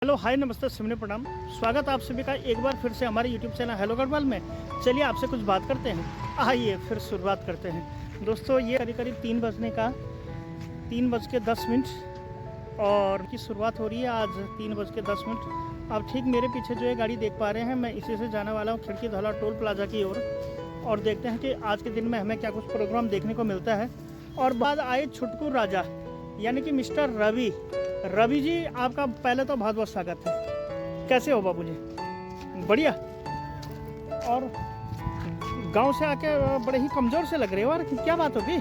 Hello hi नमस्ते सिमने प्रणाम। स्वागत आप सभी का एक बार फिर से हमारे यूट्यूब चैनल हेलो गढ़वाल में। चलिए आपसे कुछ बात करते हैं। आइए फिर शुरुआत करते हैं। दोस्तों ये करीब 3:10 और की शुरुआत हो रही है आज 3:10। आप ठीक मेरे पीछे जो है गाड़ी देख पा रहे हैं, मैं इसी से जाने वाला हूँ खिड़की धौला टोल प्लाजा की ओर। और देखते हैं कि आज के दिन में हमें क्या कुछ प्रोग्राम देखने को मिलता है। और बाद आए छुटकू राजा यानी कि मिस्टर रवि जी, आपका पहले तो बहुत बहुत स्वागत है। कैसे हो बाबू जी? बढ़िया। और गांव से आके बड़े ही कमज़ोर से लग रहे हो। और क्या बात होगी?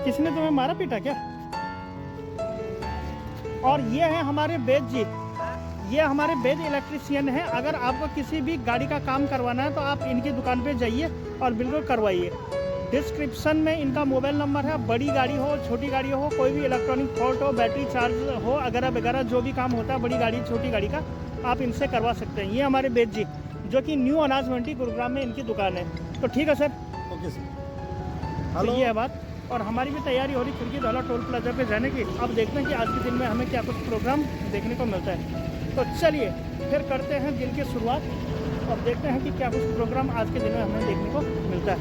किसने तुम्हें मारा पीटा क्या? और ये है हमारे वेद जी, ये हमारे वेद इलेक्ट्रीशियन हैं। अगर आपको किसी भी गाड़ी का काम करवाना है तो आप इनकी दुकान पे जाइए और बिल्कुल करवाइए। डिस्क्रिप्शन में इनका मोबाइल नंबर है। बड़ी गाड़ी हो छोटी गाड़ी हो, कोई भी इलेक्ट्रॉनिक फॉल्ट हो, बैटरी चार्ज हो, वगैरह वगैरह जो भी काम होता है बड़ी गाड़ी छोटी गाड़ी का, आप इनसे करवा सकते हैं। ये हमारे वेद जी जो कि न्यू अनाज मंडी गुरुग्राम में इनकी दुकान है। तो ठीक है सर, ओके सर। तो ये है बात। और हमारी भी तैयारी हो रही खिड़की धौला टोल प्लाजा पे जाने की। अब देखते हैं कि आज के दिन में हमें क्या कुछ प्रोग्राम देखने को मिलता है। तो चलिए फिर करते हैं दिन की शुरुआत और देखते हैं कि क्या कुछ प्रोग्राम आज के दिन में हमें देखने को मिलता है।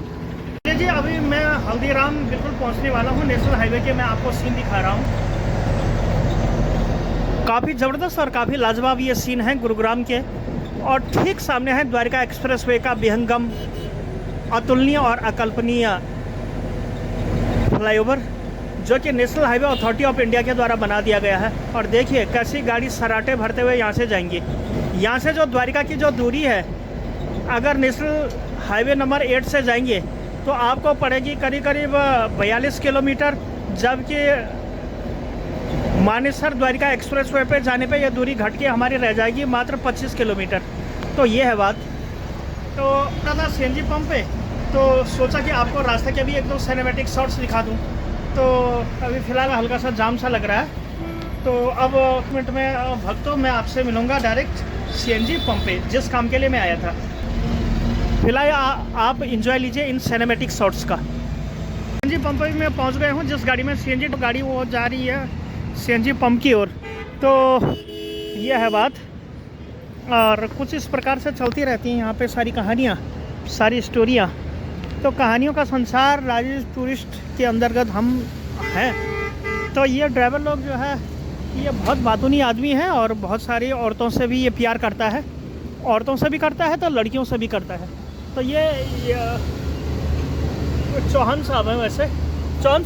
जी अभी मैं हल्दीराम बिल्कुल पहुंचने वाला हूं। नेशनल हाईवे के मैं आपको सीन दिखा रहा हूं। काफ़ी ज़बरदस्त और काफ़ी लाजवाब ये सीन है गुरुग्राम के। और ठीक सामने है द्वारका एक्सप्रेसवे का विहंगम, अतुलनीय और अकल्पनीय फ्लाईओवर जो कि national highway authority of India के द्वारा बना दिया गया है। और देखिए कैसी गाड़ी सराटे भरते हुए यहाँ से जाएंगी। यहाँ से जो द्वारका की जो दूरी है, अगर नेशनल हाईवे नंबर 8 से जाएंगे तो आपको पड़ेगी करीब 42 किलोमीटर, जबकि मानेसर द्वारका एक्सप्रेसवे पे जाने पे यह दूरी घट के हमारी रह जाएगी मात्र 25 किलोमीटर। तो ये है बात। तो था सीएनजी पंप पे, तो सोचा कि आपको रास्ते के भी एक दो सिनेमैटिक शॉट्स दिखा दूं। तो अभी फ़िलहाल हल्का सा जाम सा लग रहा है। तो अब एक मिनट में भक्तों मैं आपसे मिलूँगा डायरेक्ट सीएनजी पंप पे, जिस काम के लिए मैं आया था। फिलहाल आप इंजॉय लीजिए इन सिनेमैटिक शॉट्स का। सीएनजी पंप पे मैं पहुंच गया हूं। जिस गाड़ी में सीएनजी गाड़ी वो जा रही है सीएनजी पंप की ओर। तो ये है बात। और कुछ इस प्रकार से चलती रहती हैं यहाँ पे सारी कहानियाँ, सारी स्टोरियाँ। तो कहानियों का संसार राजेश टूरिस्ट के अंतर्गत हम हैं। तो ये ड्राइवर लोग जो है ये बहुत बातूनी आदमी है और बहुत सारी औरतों से भी ये प्यार करता है। औरतों से भी करता है तो लड़कियों से भी करता है। तो ये चौहान साहब हैं। वैसे चौहान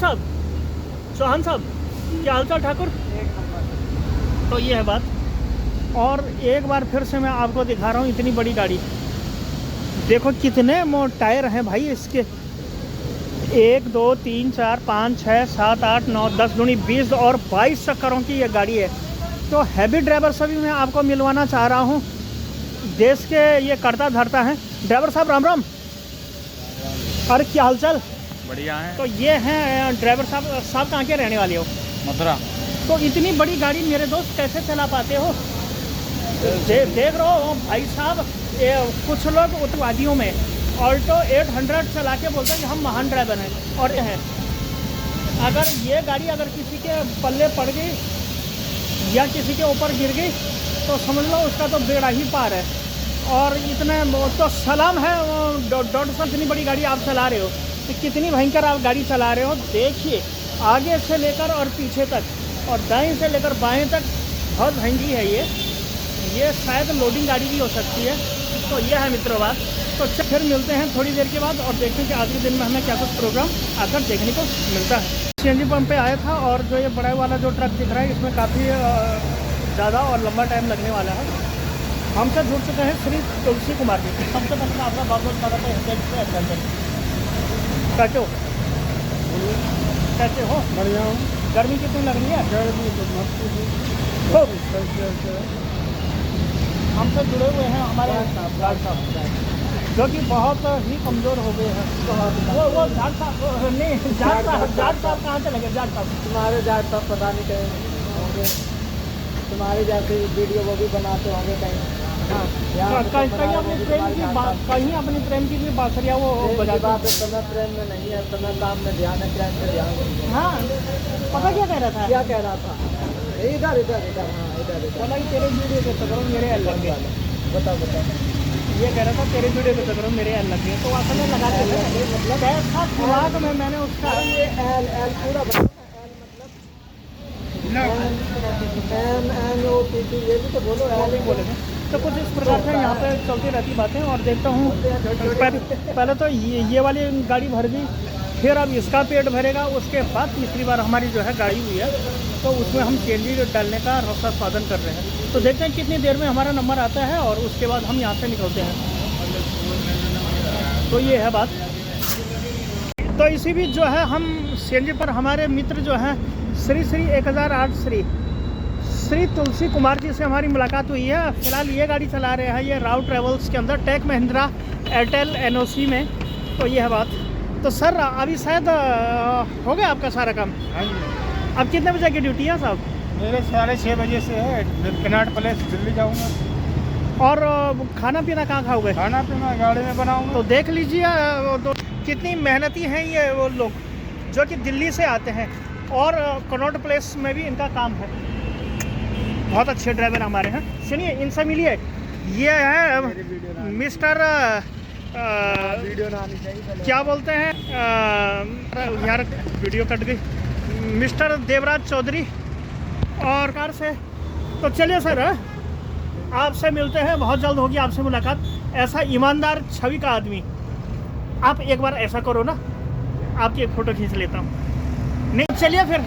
साहब क्या हाल चाल ठाकुर? तो ये है बात। और एक बार फिर से मैं आपको दिखा रहा हूँ इतनी बड़ी गाड़ी। देखो कितने टायर हैं भाई इसके। 1 2 3 4 5 6 7 8 9 10 दूनी 20 और 22 चक्करों की ये गाड़ी है। तो हैवी ड्राइवर से भी मैं आपको मिलवाना चाह रहा हूँ। देश के ये करता धरता है। ड्राइवर साहब राम राम। अरे क्या हालचाल? बढ़िया है। तो ये हैं ड्राइवर साहब कहाँ के रहने वाले हो? मथुरा। तो इतनी बड़ी गाड़ी मेरे दोस्त कैसे चला पाते हो? देख रहे हो भाई साहब, कुछ लोग उत्तवादियों में ऑल्टो 800 चला के बोलते हैं कि हम महान ड्राइवर हैं। और ये है, अगर ये गाड़ी अगर किसी के पल्ले पड़ गई या किसी के ऊपर गिर गई तो समझ लो उसका तो बेड़ा ही पार है। और इतने तो सलाम है। डॉक्टर साहब इतनी बड़ी गाड़ी आप चला रहे हो तो कितनी भयंकर आप गाड़ी चला रहे हो। देखिए आगे से लेकर और पीछे तक और दाएं से लेकर बाएं तक बहुत महंगी है ये शायद लोडिंग गाड़ी भी हो सकती है। तो यह है मित्रों बात। तो फिर मिलते हैं थोड़ी देर के बाद और देखते हैं कि आज के दिन में हमें क्या कुछ प्रोग्राम आकर देखने को मिलता है। सीएनजी पंप पे आया था और जो ये बड़ा वाला जो ट्रक दिख रहा है इसमें काफ़ी ज़्यादा और लंबा टाइम लगने वाला है। हमसे जुड़ चुके हैं श्री तुलसी कुमार जी। सबसे पहले आपका बहुत बहुत स्वागत है। कैसे हो? कैसे हो? बढ़िया हूँ। गर्मी कितनी लग रही है? गर्मी तो मत हमसे जुड़े हुए हैं हमारे गार्ड साहब जो कि बहुत ही कमज़ोर हो गए हैं। वो जाट साहब नहीं, जाट साहब कहाँ से लगे? जाट साहब तुम्हारे जाट साहब पता नहीं कहीं होंगे। तुम्हारे जैसे वीडियो वो भी बनाते होंगे कहीं। कहीं अपनी प्रेम की भी बाँसुरियाँ वो बजाते हैं। समय प्रेम में नहीं है, समय काम में ध्यान है, प्रेम में ध्यान। हाँ पता क्या कह रहा था? क्या कह रहा था? इधर इधर इधर, हाँ इधर इधर। बोला कि तेरे वीडियो के चक्कर में मेरे अलग गए। बताओ बताओ। ये कह रहा था तेरे वीडियो के चक्कर में मेरे अलग गए, तो असल में लगा के मतलब कैसा दिमाग में मैंने उसका ये एल एल पूरा बताओ ना, एल मतलब M N O P P, ये भी तो बोलो, एल ही बोले थे। तो कुछ इस प्रकार से यहाँ पे चलती रहती बातें। और देखता हूँ पहले तो ये वाली गाड़ी भर गई, फिर अब इसका पेट भरेगा, उसके बाद तीसरी बार हमारी जो है गाड़ी हुई है, तो उसमें हम सीएनजी डालने का रस्ता स्वादन कर रहे हैं। तो देखते हैं कितनी देर में हमारा नंबर आता है और उसके बाद हम यहाँ से निकलते हैं। तो ये है बात। तो इसी बीच जो है हम सीएनजी पर हमारे मित्र जो हैं श्री 1008 श्री तुलसी कुमार जी से हमारी मुलाकात हुई है। फिलहाल ये गाड़ी चला रहे हैं, ये राव ट्रेवल्स के अंदर टेक महिंद्रा एयरटेल एनओसी में। तो ये है बात। तो सर अभी शायद हो गया आपका सारा काम? हाँ जी, अब कितने बजे की ड्यूटी है साहब? मेरे 6:30 बजे से है, कनाट प्लेस दिल्ली जाऊंगा। और खाना पीना कहाँ खाओगे? खाना पीना गाड़ी में बनाऊंगा। तो देख लीजिए तो कितनी मेहनती हैं ये वो लोग जो कि दिल्ली से आते हैं, और कनॉट प्लेस में भी इनका काम है। बहुत अच्छे ड्राइवर हमारे हैं। सुनिए इनसे मिलिए, ये है मिस्टर वीडियो ना आनी चाहिए। क्या बोलते हैं यार वीडियो कट गई, मिस्टर देवराज चौधरी और कार से। तो चलिए सर आपसे मिलते हैं, बहुत जल्द होगी आपसे मुलाकात। ऐसा ईमानदार छवि का आदमी। आप एक बार ऐसा करो ना, आपकी एक फ़ोटो खींच लेता हूँ। नहीं चलिए फिर,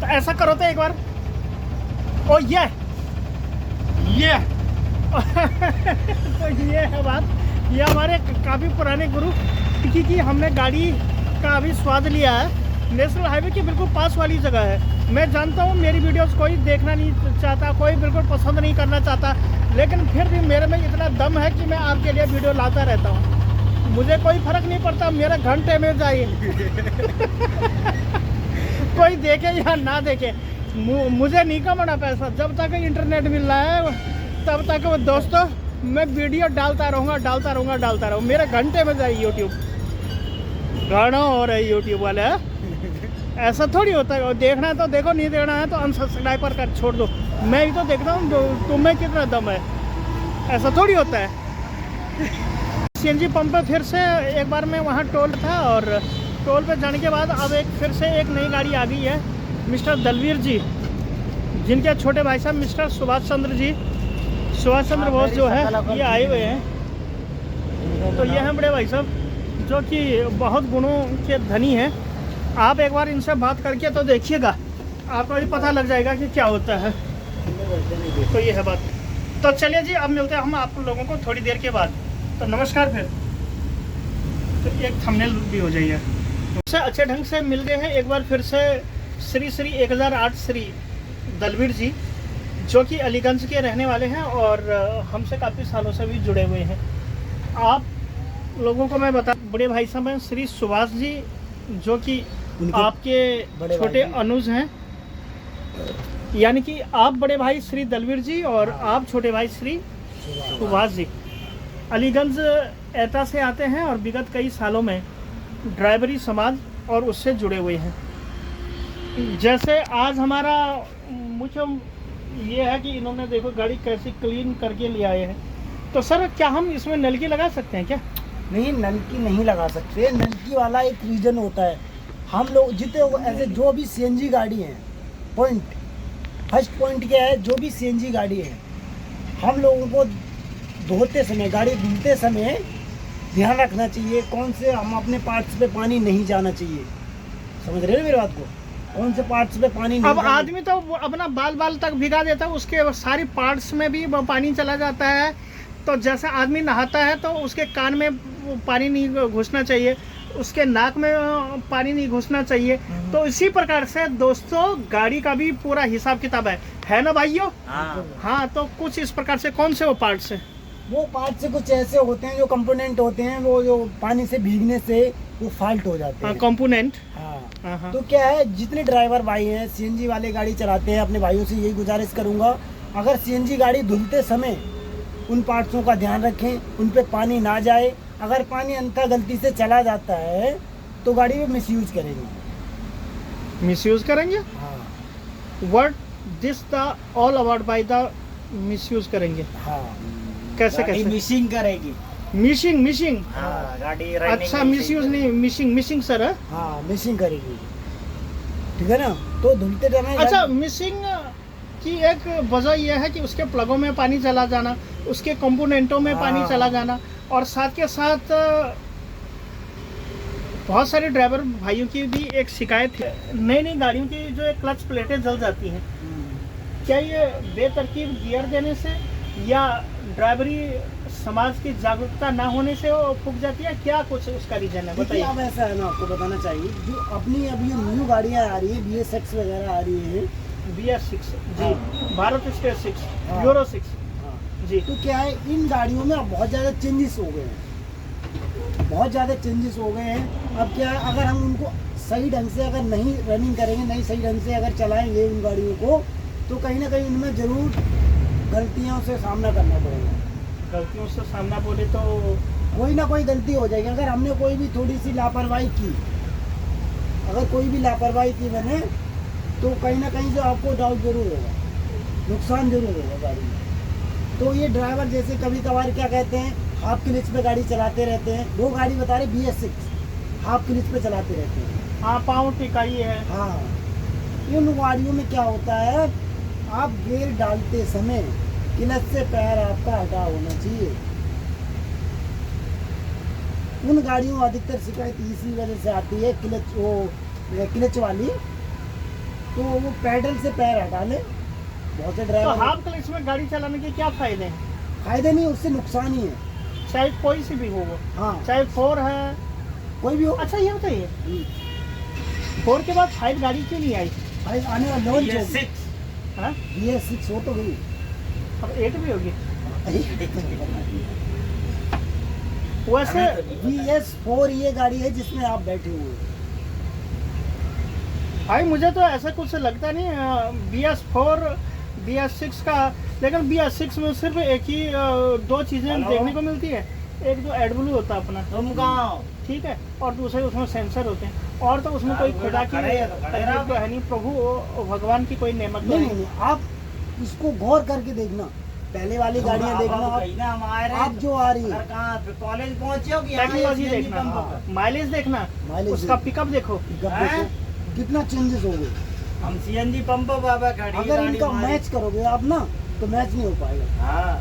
तो ऐसा करो तो एक बार। ओ ये तो ये है बात। ये हमारे काफ़ी पुराने गुरु की हमने गाड़ी का अभी स्वाद लिया है। नेशनल हाईवे के बिल्कुल पास वाली जगह है। मैं जानता हूँ मेरी वीडियोस कोई देखना नहीं चाहता, कोई बिल्कुल पसंद नहीं करना चाहता, लेकिन फिर भी मेरे में इतना दम है कि मैं आपके लिए वीडियो लाता रहता हूँ। मुझे कोई फ़र्क नहीं पड़ता, मेरे घंटे में जाइए कोई देखे या ना देखे, मुझे नहीं कमाना पैसा। जब तक इंटरनेट मिल रहा है तब तक वो दोस्तों मैं वीडियो डालता रहूँगा। मेरे घंटे में जाए यूट्यूब गाना हो रहा है यूट्यूब वाले। ऐसा थोड़ी होता है, देखना है तो देखो, नहीं देखना है तो अनसब्सक्राइब कर छोड़ दो। मैं भी तो देखता हूँ तुम्हें कितना दम है, ऐसा थोड़ी होता है। सीएनजी पंप पे फिर से एक बार मैं वहाँ टोल था, और टोल पे जाने के बाद अब फिर से एक नई गाड़ी आ गई है। मिस्टर दलवीर जी, जिनके छोटे भाई साहब मिस्टर सुभाष चंद्र बोस जो है ये आए हुए हैं। तो ये हैं बड़े भाई साहब जो कि बहुत गुणों के धनी हैं। आप एक बार इनसे बात करके तो देखिएगा, आपको भी पता लग जाएगा कि क्या होता है। तो ये है बात। तो चलिए जी, अब मिलते हैं हम आप लोगों को थोड़ी देर के बाद। तो नमस्कार। फिर तो एक थंबनेल भी हो जाइए। उससे अच्छे ढंग से मिल गए हैं एक बार फिर से श्री 1008 श्री दलवीर जी, जो कि अलीगंज के रहने वाले हैं और हमसे काफ़ी सालों से भी जुड़े हुए हैं। आप लोगों को मैं बता, बड़े भाई साहब हैं श्री सुभाष जी, जो कि आपके छोटे अनुज हैं, यानी कि आप बड़े भाई श्री दलवीर जी और आप छोटे भाई श्री सुभाष जी अलीगंज एटा से आते हैं और विगत कई सालों में ड्राइवरी समाज और उससे जुड़े हुए हैं। जैसे आज हमारा मुख्य ये है कि इन्होंने देखो गाड़ी कैसी क्लीन करके ले आए हैं। तो सर क्या हम इसमें नलकी लगा सकते हैं क्या? नहीं, नलकी नहीं लगा सकते। नलकी वाला एक रीज़न होता है। हम लोग जितने ऐसे जो भी सीएनजी गाड़ी हैं, फर्स्ट पॉइंट क्या है, जो भी सीएनजी गाड़ी है, हम लोगों को धोते समय, गाड़ी धुलते समय ध्यान रखना चाहिए कौन से हम अपने पार्ट्स पे पानी नहीं जाना चाहिए। समझ रहे हो मेरी बात को? कौन से पार्ट्स पे पानी नहीं। अब आदमी तो अपना बाल तक भिगा देता है, उसके सारी पार्ट्स में भी पानी चला जाता है। तो जैसे आदमी नहाता है तो उसके कान में पानी नहीं घुसना चाहिए, उसके नाक में पानी नहीं घुसना चाहिए। तो इसी प्रकार से दोस्तों गाड़ी का भी पूरा हिसाब किताब है ना भाइयों? हाँ, तो कुछ इस प्रकार से कौन से वो पार्ट्स हैं? वो पार्ट्स कुछ ऐसे होते हैं जो कंपोनेंट होते हैं, वो जो पानी से भीगने से वो फॉल्ट हो जाते हैं। कंपोनेंट। हाँ। तो क्या है, जितने ड्राइवर भाई हैं सीएनजी वाले गाड़ी चलाते हैं, अपने भाइयों से यही गुजारिश करूंगा, अगर सीएनजी गाड़ी धुलते समय उन पार्ट्सों का ध्यान रखें, उन पे पानी ना जाए। अगर पानी अंतर गलती से चला जाता है तो गाड़ी में मिसयूज करेंगे। मिसयूज करेंगे? हाँ। Word this the all award by the misuse करेंगे हाँ कैसे गाड़ी कैसे मिसिंग करेगी। मिशिंग मिशिंग हाँ गाड़ी running अच्छा नहीं मिसयूज सही नहीं मिशिंग मिशिंग सर है हाँ मिसिंग करेगी, ठीक है ना। तो धुलते समय अच्छा मिसिंग की एक वजह यह है कि उसके प्लगों में पानी चला जाना, उसके कंपोनेंटों में पानी हाँ। चला जाना, और साथ के साथ बहुत सारे ड्राइवर भाइयों की भी एक शिकायत है, नई नई गाड़ियों की जो एक क्लच प्लेटें जल जाती हैं, क्या ये बेतरतीब गियर देने से या ड्राइवरी समाज की जागरूकता ना होने से वो फूक जाती है, क्या कुछ उसका रीजन है देखिए बताइए। अब ऐसा है ना, आपको बताना चाहिए जो अपनी अभी ये न्यू गाड़ियाँ आ रही है BS6 वगैरह आ रही हैं, BS6 जी, भारत स्टेट 6 हाँ। यूरो 6 हाँ, जी, तो क्या है इन गाड़ियों में अब बहुत ज़्यादा चेंजेस हो गए हैं, बहुत ज़्यादा चेंजेस हो गए हैं। अब क्या है अगर हम उनको सही ढंग से अगर नहीं रनिंग करेंगे, नहीं सही ढंग से अगर चलाएंगे इन गाड़ियों को, तो कहीं ना कहीं इनमें ज़रूर गलतियों से सामना करना पड़ेगा। गलतियों से सामना बोले तो कोई ना कोई गलती हो जाएगी अगर हमने कोई भी थोड़ी सी लापरवाही की, अगर कोई भी लापरवाही की मैंने, तो कहीं ना कहीं से आपको डाउट जरूर होगा, नुकसान जरूर होगा गाड़ी में। तो ये ड्राइवर जैसे कभी कभार क्या कहते हैं हाफ क्लिच पे गाड़ी चलाते रहते हैं, वो गाड़ी बता रहे BS6 हाफ क्लिच पे चलाते रहते हैं। हाँ पाँव टिकाई है। हाँ, इन गाड़ियों में क्या होता है, आप गियर डालते समय क्लच से पैर आपका हटा होना चाहिए। उन गाड़ियों में अधिकतर शिकायत इसी वजह से आती है, क्लच वाली, तो वो पैडल से पैर हटा ले। बहुत से तो ड्राइवर हाफ क्लच में गाड़ी चलाने के क्या फायदे हैं, फायदे नहीं, उससे नुकसान ही है। चाहे कोई सी भी हो वो, हाँ, चाहे 4 है। कोई भी हो। अच्छा ये बताइए 4 के बाद 5 गाड़ी क्यों नहीं आई? भाई आने वाला लॉन्च होगी BS6 हाँ BS6 हो तो गई। अब 8 भी होगी वैसे। BS4 ये गाड़ी है जिसमें आप बैठे हुए हैं। भाई मुझे तो ऐसा कुछ लगता नहीं BS4 BS6 का, लेकिन BS6 में सिर्फ एक ही 2 चीज़ें हेलो? देखने को मिलती है, एक जो एडब्लू होता है अपना, तुम कहाँ हो? ठीक है, और दूसरे उसमें सेंसर होते हैं, और तो उसमें कोई खुदा की खड़े तो खड़े रहो। तो है नहीं, प्रभु भगवान की कोई नेमत तो नहीं नहीं। नहीं, आप इसको गौर करके देखना, पहले वाली गाड़ियां देखना आप, आप जो आ रही है कॉलेज पहुंचे हो कि यहाँ टेक्नोलॉजी CNG देखना, पंप पर? माइलेज देखना, माइलेज उसका देखना। पिकअप देखो। पिकअप हैं? देखो कितना चेंजेस हो गए। हम CNG पंप पर बाबा खड़ी अगर गाड़ी इनका हमारी। मैच करोगे आप ना, तो मैच नहीं हो पाएगा। हाँ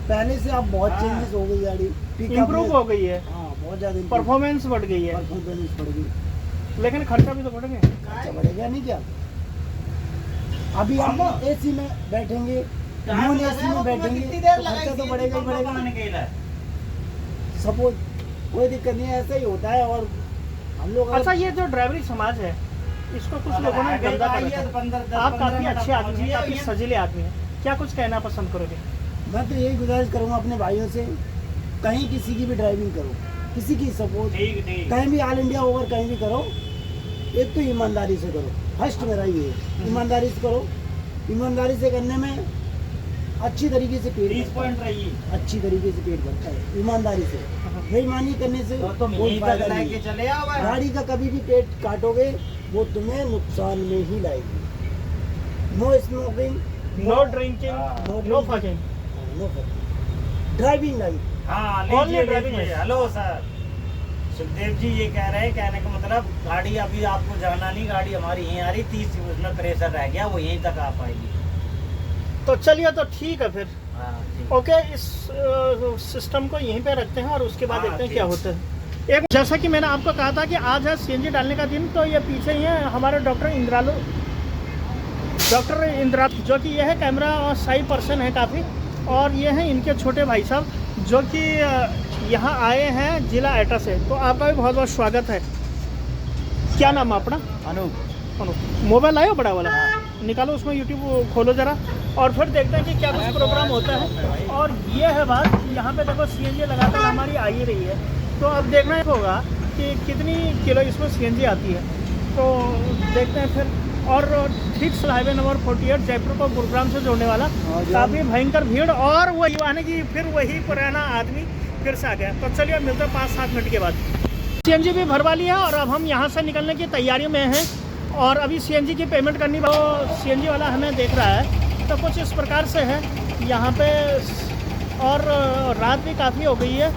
पहले से आप बहुत हाँ। चेंजेस हो गई गाड़ी, पिकअप इम्प्रूव में- हो गई है, हाँ बहुत ज्यादा परफॉर्मेंस बढ़ गई है, परफॉर्मेंस बढ़ गई। लेकिन खर्चा भी तो बढ़ गया। अच्छा बढ़ेगा नहीं क्या? अभी हम AC में बैठेंगे, नॉन AC में बैठेंगे, कितनी देर तो लगाई खर्चा तो CNG बढ़ेगा ही पंप बढ़ेगा। बनाने के लिए? सपोज कोई दिक्कत नहीं है, ऐसा ही होता है। और हम लोग अच्छा ये जो ड्राइवरी समाज है, इसको कुछ लोगों ने गंदा कर रखा है। आप काफी अच्छे आदमी हैं, काफी सजीले आदमी हैं, क्या कुछ कहना पसंद करोगे? मैं तो यही गुजारिश करूंगा अपने भाइयों से, कहीं किसी की भी ड्राइविंग करो, किसी की सपोज ठीक ठीक कहीं भी ऑल इंडिया ओवर कहीं भी करो, एक तो ईमानदारी से करो। फर्स्ट मेरा ये है, ईमानदारी से करो। ईमानदारी से करने में अच्छी तरीके से पेट 30 भरता पॉइंट है, रही अच्छी तरीके से पेट भरता है ईमानदारी से। बेईमानी करने से तो तुम कोई यहीं फायदा तक नहीं लेके है। चले आओ भाई। गाड़ी का कभी भी पेट काटोगे वो तुम्हें नुकसान में ही लाएगी। नो स्मोकिंग, नो ड्रिंकिंग, हाँ। No fucking, no fucking, driving life. हाँ Only लीजिए driving लीजिए। license। Hello sir, Sukhdev ji ये कह रहे हैं, कहने का मतलब गाड़ी अभी आपको जाना नहीं, गाड़ी हमारी यहीं आ रही, 30 उसमें प्रेशर रह गया, वो यहीं तक आ पाएगी। तो चलिए तो ठीक है फिर, हाँ ठीक। ओके, इस सिस्टम को यहीं पे रखते हैं और उसके बाद हाँ, देखते हैं ठीक। क्या होता है। एक जैसा कि मैंने आपको कहा था कि आज है CNG डालने का दिन, तो ये पीछे ही है हमारे डॉक्टर इंदिरा, जो कि ये है कैमरा और शाई पर्सन है काफ़ी, और ये हैं इनके छोटे भाई साहब जो कि यहाँ आए हैं जिला एटा से। तो आपका भी बहुत बहुत स्वागत है। क्या नाम है अपना? अनूप। मोबाइल आयो बड़ा वाला, निकालो, उसमें यूट्यूब खोलो ज़रा और फिर देखते हैं कि क्या कुछ प्रोग्राम होता है। और ये है बात, यहाँ पे देखो CNG लगातार हमारी आ ही रही है, तो अब देखना ही होगा कि कितनी किलो इसमें CNG आती है, तो देखते हैं फिर। और ठीक हाईवे नंबर 48 जयपुर को गुरुग्राम से जोड़ने वाला, काफ़ी भयंकर भीड़, और वही आने की फिर वही पुराना आदमी फिर से आ गया। तो चलिए मिलते हैं 5-7 मिनट के बाद। CNG भी भरवा लिया और अब हम यहाँ से निकलने की तैयारियों में हैं। और अभी सीएनजी की पेमेंट करनी, वो सीएनजी वाला हमें देख रहा है। तो कुछ इस प्रकार से है यहाँ पे, और रात भी काफ़ी हो गई है।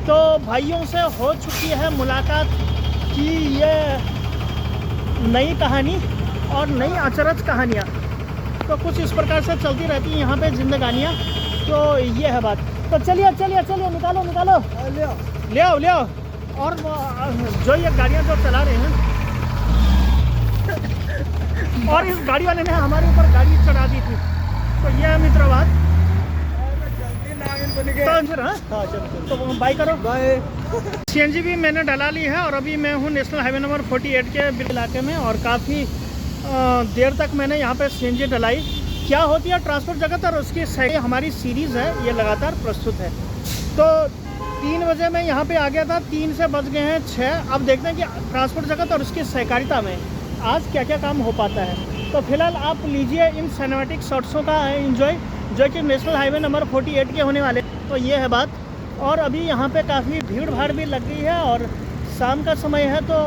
तो भाइयों से हो चुकी है मुलाकात की ये नई कहानी और नई अचरज कहानियाँ। तो कुछ इस प्रकार से चलती रहती हैं यहाँ पे जिंदगानियाँ। तो ये है बात। तो चलिए निकालो ले आओ। और जो ये गाड़ियाँ जो चला रहे हैं और इस गाड़ी वाले ने हमारे ऊपर गाड़ी चढ़ा दी थी। तो ये है मित्रवाद। तो बाय करो। सीएनजी भी मैंने डला ली है और अभी मैं हूँ नेशनल हाईवे नंबर 48 के इलाके में, और काफ़ी देर तक मैंने यहाँ पे सीएनजी डलाई। क्या होती है ट्रांसपोर्ट जगत और उसकी हमारी सीरीज़ है, ये लगातार प्रस्तुत है। तो 3 बजे मैं यहाँ पे आ गया था, 3 से बज गए हैं 6। अब देखते हैं कि ट्रांसपोर्ट जगत और उसकी सहकारिता में आज क्या क्या काम हो पाता है। तो फिलहाल आप लीजिए इन सिनेमैटिक शॉट्सों का एंजॉय, जो कि नेशनल हाईवे नंबर 48 के होने वाले। तो ये है बात। और अभी यहाँ पे काफ़ी भीड़ भाड़ भी लग गई है, और शाम का समय है तो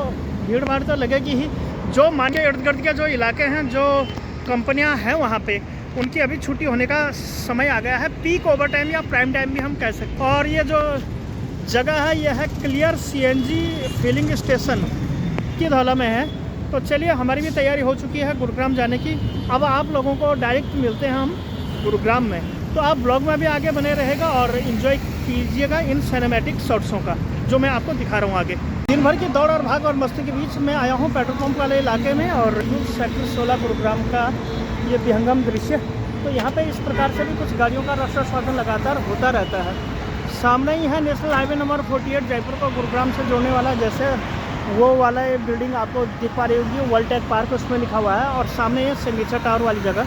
भीड़ भाड़ तो लगेगी ही। जो मान के इर्द गिर्द के जो इलाके हैं, जो कंपनियां हैं वहाँ पे, उनकी अभी छुट्टी होने का समय आ गया है। पीक ओवर टाइम या प्राइम टाइम भी हम कह सकते हैं। और ये जो जगह है यह है क्लियर सीएनजी फिलिंग स्टेशन की धौला में है। तो चलिए, हमारी भी तैयारी हो चुकी है गुरुग्राम जाने की। अब आप लोगों को डायरेक्ट मिलते हैं हम गुरुग्राम में। तो आप ब्लॉग में भी आगे बने रहेगा और इन्जॉय कीजिएगा इन सिनेमैटिक शॉट्सों का, जो मैं आपको दिखा रहा हूँ आगे। दिन भर की दौड़ और भाग और मस्ती के बीच मैं आया हूँ पेट्रोल पंप वाले इलाके में, और सेक्टर 16 गुरुग्राम का ये विहंगम दृश्य। तो यहाँ पे इस प्रकार से भी कुछ गाड़ियों का रक्षा स्वागत लगातार होता रहता है। सामने ही है नेशनल हाईवे नंबर 48 जयपुर को गुरुग्राम से जोड़ने वाला, जैसे वो वाला ये बिल्डिंग आपको दिख पा रही होगी, वर्ल्ड टेक पार्क, उसमें लिखा हुआ है। और सामने ये सिग्नेचर टावर वाली जगह।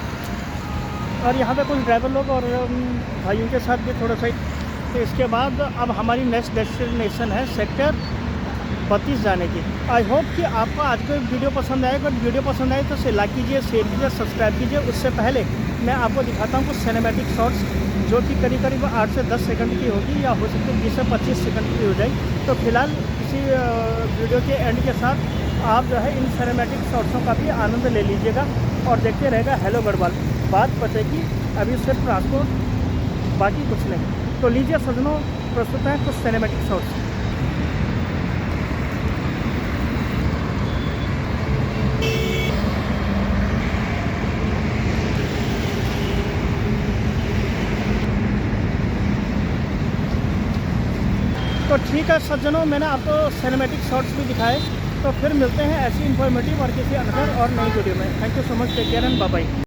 और यहाँ पे कुछ ड्राइवर लोग और भाइयों के साथ भी थोड़ा सा। तो इसके बाद अब हमारी नेक्स्ट डेस्टिनेशन है सेक्टर 32 जाने की। आई होप कि आपको आज का वीडियो पसंद आए। अगर वीडियो पसंद आए तो इसे लाइक कीजिए, शेयर कीजिए, सब्सक्राइब कीजिए। उससे पहले मैं आपको दिखाता हूँ कुछ सिनेमैटिक शॉट्स, जो कि करीब 8 से 10 सेकंड की होगी, या हो सकती है 20 से 25 सेकंड की हो जाए। तो फिलहाल इसी वीडियो के एंड के साथ आप जो है इन सिनेमैटिक शॉट्सों का भी आनंद ले लीजिएगा और देखते रहेगा हेलो गढ़वाल। बात पते की अभी सिर्फ ट्रांसपोर्ट, बाकी कुछ नहीं। तो लीजिए सजनों, प्रस्तुत हैं कुछ सिनेमैटिक शॉट्स। तो ठीक है सज्जनों, मैंने आपको सिनेमैटिक शॉट्स भी दिखाए। तो फिर मिलते हैं ऐसी इन्फॉर्मेटिव और किसी अदर और नई वीडियो में। Thank you so much, take care and bye bye.